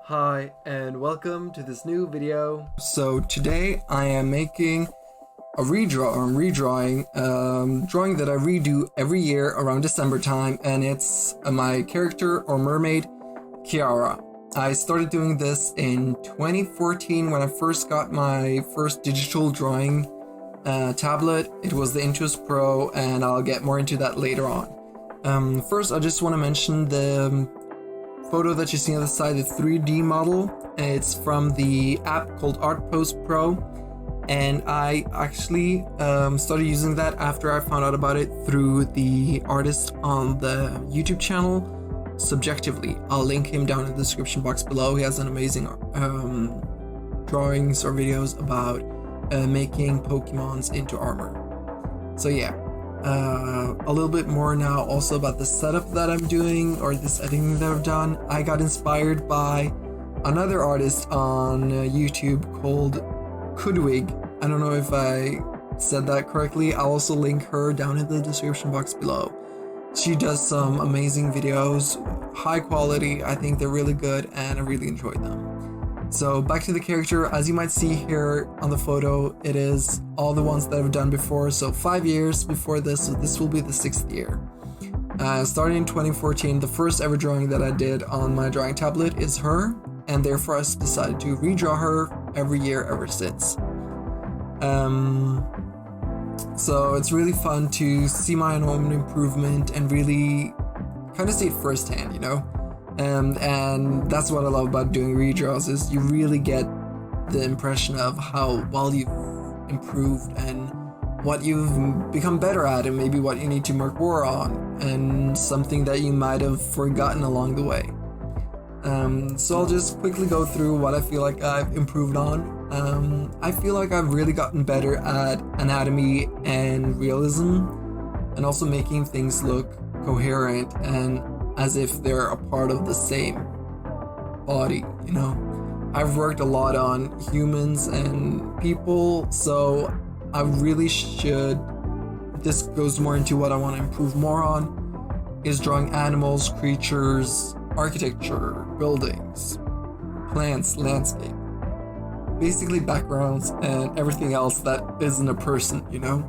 Hi and welcome to this new video. So today I am making a redrawing drawing that I redo every year around December time, and it's my character or mermaid Kiara. I started doing this in 2014 when I first got my first digital drawing tablet. It was the Intuos Pro, and I'll get more into that later on. First I just want to mention the photo that you see on the side, the 3D model. It's from the app called Artpost Pro, and I actually started using that after I found out about it through the artist on the YouTube channel, Subjectively. I'll link him down in the description box below. He has an amazing drawings or videos about making Pokemons into armor. So yeah. A little bit more now also about the setup that I'm doing, or this editing that I've done. I got inspired by another artist on YouTube called Kloodwig. I don't know if I said that correctly. I'll also link her down in the description box below. She does some amazing videos, high quality. I think they're really good and I really enjoyed them. So back to the character. As you might see here on the photo, it is all the ones that I've done before. So 5 years before this, so this will be the 6th year. Starting in 2014, the first ever drawing that I did on my drawing tablet is her, and therefore I decided to redraw her every year ever since. So it's really fun to see my own improvement and really kind of see it firsthand, you know? And that's what I love about doing redraws, is you really get the impression of how well you've improved and what you've become better at, and maybe what you need to work more on, and something that you might have forgotten along the way. So I'll just quickly go through what I feel like I've improved on. I feel like I've really gotten better at anatomy and realism, and also making things look coherent and as if they're a part of the same body, you know? I've worked a lot on humans and people, so I really should, this goes more into what I want to improve more on, is drawing animals, creatures, architecture, buildings, plants, landscape, basically backgrounds and everything else that isn't a person, you know?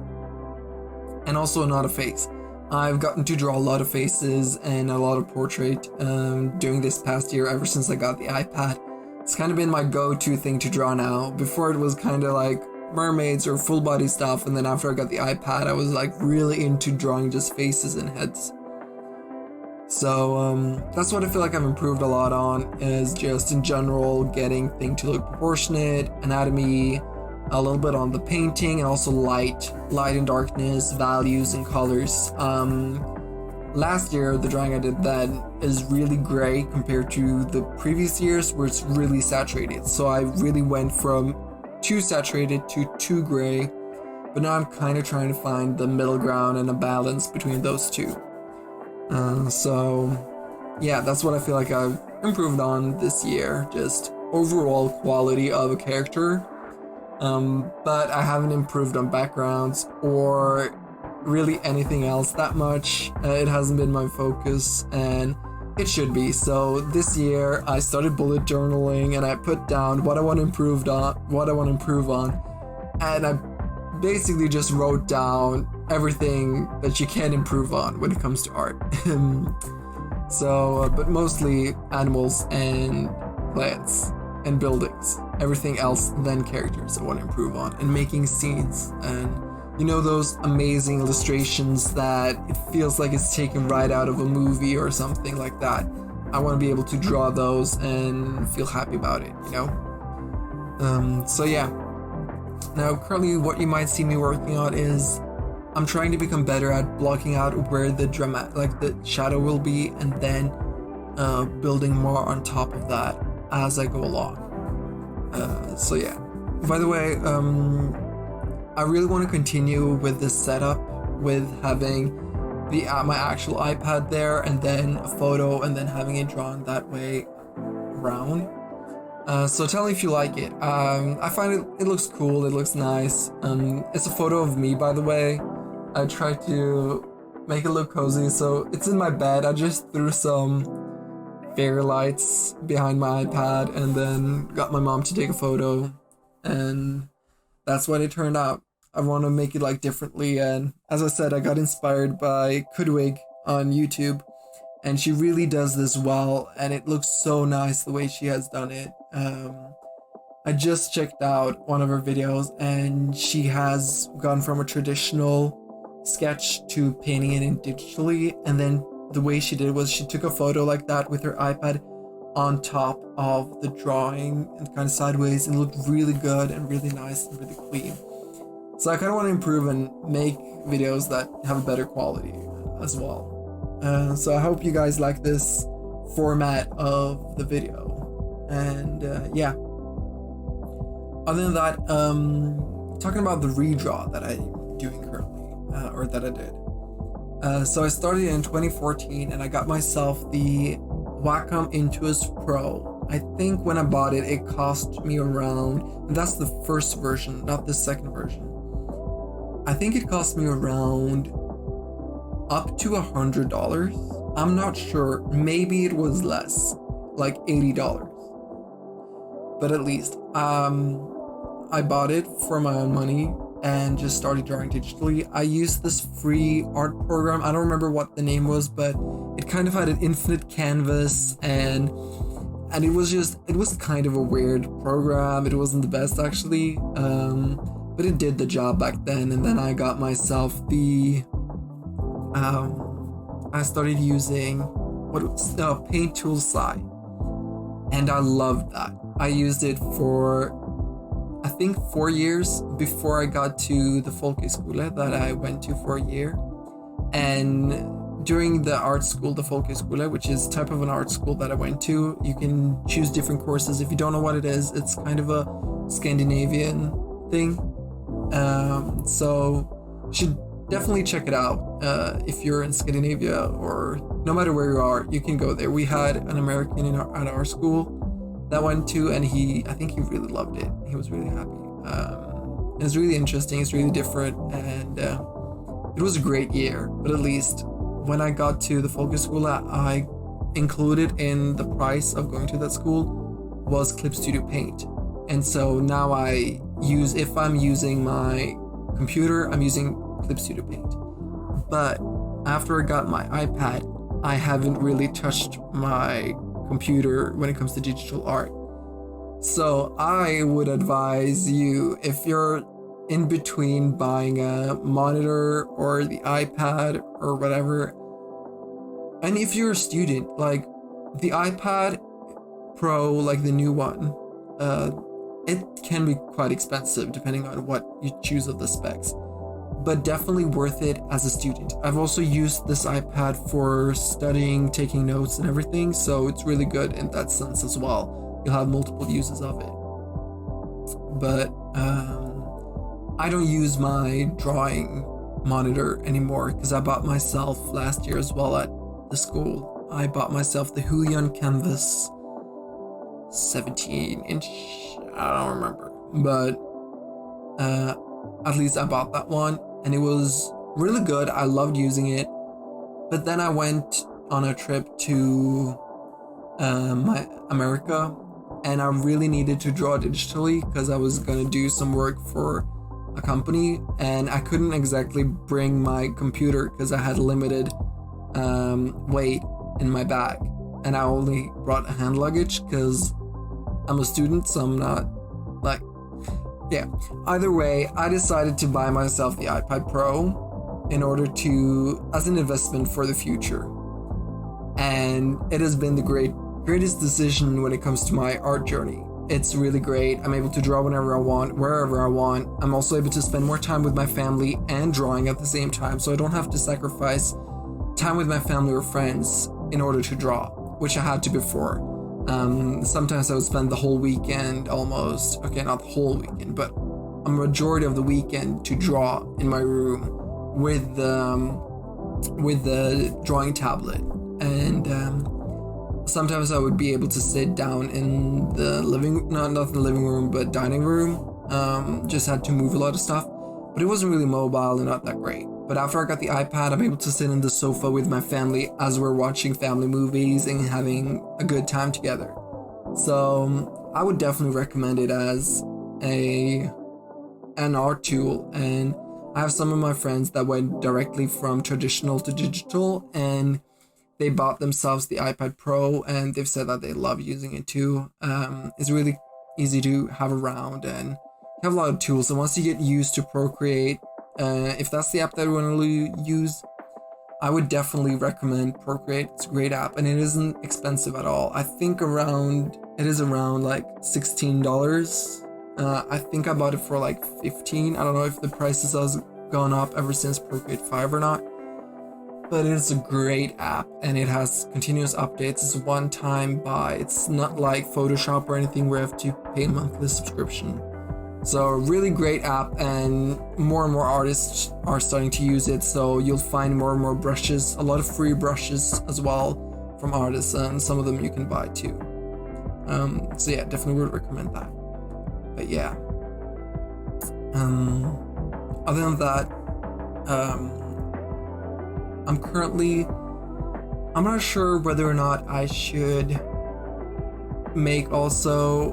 And also not a face. I've gotten to draw a lot of faces and a lot of portrait during this past year, ever since I got the iPad. It's kind of been my go-to thing to draw now. Before it was kind of like mermaids or full body stuff, and then after I got the iPad I was like really into drawing just faces and heads. So that's what I feel like I've improved a lot on, is just in general getting things to look proportionate, anatomy, a little bit on the painting, and also light and darkness, values and colors. Last year, the drawing I did that is really gray compared to the previous years where it's really saturated. So I really went from too saturated to too gray, but now I'm kind of trying to find the middle ground and a balance between those two. So yeah, that's what I feel like I've improved on this year, just overall quality of a character. But I haven't improved on backgrounds or really anything else that much. It hasn't been my focus, and it should be. So this year I started bullet journaling, and I put down what I want to improve on, and I basically just wrote down everything that you can improve on when it comes to art. But mostly animals and plants and buildings. Everything else then characters I want to improve on, and making scenes, and you know, those amazing illustrations that it feels like it's taken right out of a movie or something like that. I want to be able to draw those and feel happy about it, you know? So yeah. Now currently what you might see me working on is I'm trying to become better at blocking out where the the shadow will be, and then building more on top of that as I go along. So yeah. By the way, I really want to continue with this setup with having my actual iPad there, and then a photo, and then having it drawn that way around. So tell me if you like it. I find it looks cool, it looks nice. It's a photo of me, by the way. I tried to make it look cozy, so it's in my bed. I just threw some fairy lights behind my iPad and then got my mom to take a photo, and that's what it turned out. I want to make it like differently, and as I said, I got inspired by Kloodwig on YouTube, and she really does this well, and it looks so nice the way she has done it. I just checked out one of her videos, and she has gone from a traditional sketch to painting it in digitally, and then the way she did was she took a photo like that with her iPad on top of the drawing and kind of sideways, and it looked really good and really nice and really clean. So I kind of want to improve and make videos that have a better quality as well. So I hope you guys like this format of the video. And yeah. Other than that, talking about the redraw that I'm doing currently, or that I did. So I started in 2014 and I got myself the Wacom Intuos Pro. I think when I bought it, it cost me around, and that's the first version, not the second version. I think it cost me around up to $100. I'm not sure. Maybe it was less, like $80. But at least, I bought it for my own money and just started drawing digitally. I used this free art program. I don't remember what the name was, but it kind of had an infinite canvas, and it was kind of a weird program. It wasn't the best actually, but it did the job back then. And then I got myself I started using Paint Tool Sci, and I loved that. I used it for I think 4 years before I got to the Folkeskole that I went to for a year. And during the art school, the Folkeskole, which is type of an art school that I went to, you can choose different courses. If you don't know what it is, it's kind of a Scandinavian thing. So you should definitely check it out. If you're in Scandinavia, or no matter where you are, you can go there. We had an American at our school that went to, and I think he really loved it. He was really happy. It's really interesting. It's really different, and it was a great year. But at least when I got to the Folkeskole, I included in the price of going to that school was Clip Studio Paint. And so now if I'm using my computer, I'm using Clip Studio Paint. But after I got my iPad, I haven't really touched my computer when it comes to digital art. So I would advise you, if you're in between buying a monitor or the iPad or whatever, and if you're a student, like the iPad Pro, like the new one, it can be quite expensive depending on what you choose of the specs, but definitely worth it as a student. I've also used this iPad for studying, taking notes and everything, so it's really good in that sense as well. You'll have multiple uses of it. But I don't use my drawing monitor anymore because I bought myself last year as well at the school. I bought myself the Hulian Canvas 17-inch. I don't remember, but at least I bought that one, and it was really good. I loved using it. But then I went on a trip to America, and I really needed to draw digitally because I was gonna do some work for a company, and I couldn't exactly bring my computer because I had limited weight in my bag, and I only brought hand luggage because I'm a student, so I'm not like, yeah. Either way, I decided to buy myself the iPad Pro in order to, as an investment for the future. And it has been the greatest decision when it comes to my art journey. It's really great. I'm able to draw whenever I want, wherever I want. I'm also able to spend more time with my family and drawing at the same time, so I don't have to sacrifice time with my family or friends in order to draw, which I had to before. Sometimes I would spend the whole weekend almost, okay, not the whole weekend, but a majority of the weekend to draw in my room with the drawing tablet. And sometimes I would be able to sit down in the not the living room, but dining room. Just had to move a lot of stuff, but it wasn't really mobile and not that great. But after I got the iPad, I'm able to sit on the sofa with my family as we're watching family movies and having a good time together. So I would definitely recommend it as an art tool. And I have some of my friends that went directly from traditional to digital, and they bought themselves the iPad Pro, and they've said that they love using it too. It's really easy to have around, and you have a lot of tools. And once you get used to Procreate, if that's the app that you want to use, I would definitely recommend Procreate. It's a great app, and it isn't expensive at all. I think it is around like $16. I think I bought it for like $15. I don't know if the prices has gone up ever since Procreate 5 or not. But it's a great app, and it has continuous updates. It's a one-time buy. It's not like Photoshop or anything where you have to pay a monthly subscription. So a really great app, and more artists are starting to use it. So you'll find more and more brushes, a lot of free brushes as well from artists, and some of them you can buy too. So yeah, definitely would recommend that. But yeah, other than that, I'm not sure whether or not I should make also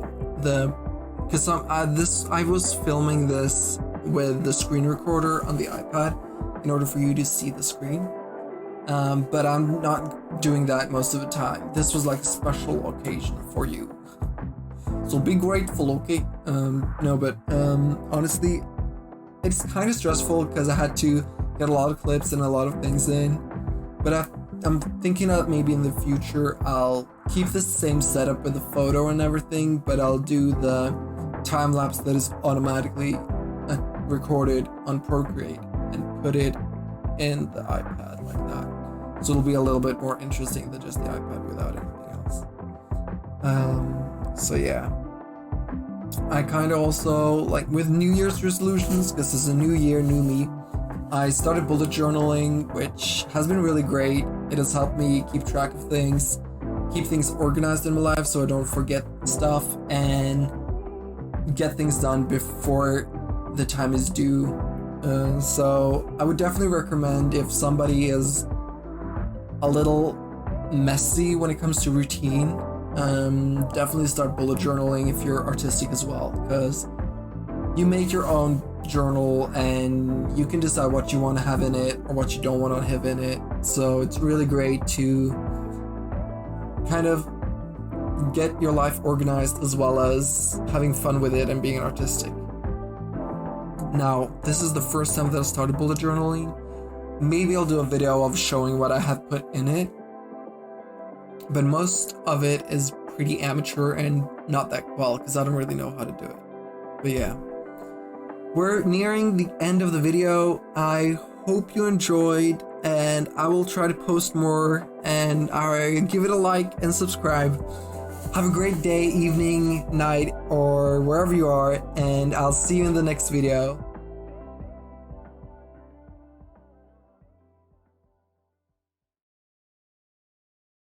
because I was filming this with the screen recorder on the iPad in order for you to see the screen, but I'm not doing that most of the time. This was like a special occasion for you, so be grateful, okay? Honestly, it's kind of stressful because I had to get a lot of clips and a lot of things in, but I'm thinking that maybe in the future I'll keep the same setup with the photo and everything, but I'll do the time lapse that is automatically recorded on Procreate and put it in the iPad like that. So it'll be a little bit more interesting than just the iPad without anything else. So yeah, I kind of also like with New Year's resolutions, because this is a new year, new me. I started bullet journaling, which has been really great. It has helped me keep track of things, keep things organized in my life so I don't forget stuff, and get things done before the time is due. So I would definitely recommend, if somebody is a little messy when it comes to routine, definitely start bullet journaling if you're artistic as well, because you make your own journal and you can decide what you want to have in it or what you don't want to have in it. So it's really great to kind of get your life organized as well as having fun with it and being artistic. Now, this is the first time that I started bullet journaling. Maybe I'll do a video of showing what I have put in it, but most of it is pretty amateur and not that well because I don't really know how to do it. But yeah, we're nearing the end of the video. I hope you enjoyed, and I will try to post more, and I give it a like and subscribe. Have a great day, evening, night, or wherever you are, and I'll see you in the next video.